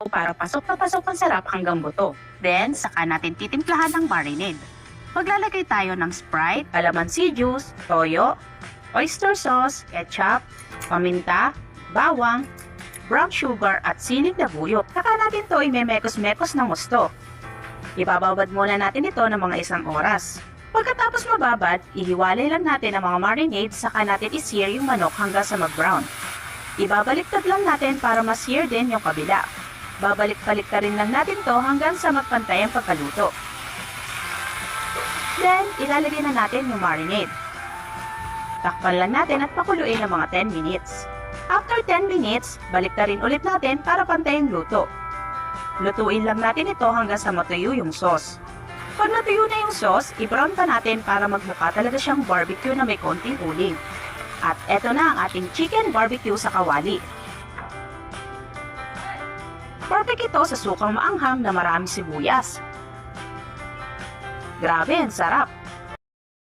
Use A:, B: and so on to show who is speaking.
A: para pasok na pasok ang sarap hanggang buto. Then, saka natin titimplahan ng marinade. Maglalagay tayo ng Sprite, calamansi juice, toyo, oyster sauce, ketchup, paminta, bawang, brown sugar at siling na buyo. Saka natin to imemekos-mekos ng gusto. Ibababad muna natin ito ng mga 1 oras. Pagkatapos mababad, ihiwalay lang natin ang mga marinade saka natin i-sear yung manok hanggang sa mag-brown. Ibabaliktad lang natin para ma-sear din yung kabila. Babalik-balik rin lang natin to hanggang sa magpantay ang pagkaluto. Then, ilalagay na natin yung marinade. Takpan lang natin at pakuluin ng mga 10 minutes. After 10 minutes, baliktarin ulit natin para pantay ang luto. Lutuin lang natin ito hanggang sa matuyo yung sauce. Pag natuyo na yung sauce, i-brown pa natin para magmukha talaga siyang barbecue na may konting uling. At eto na ang ating chicken barbecue sa kawali. Perfect ito sa sukang maanghang na maraming sibuyas. Grabe, ang sarap!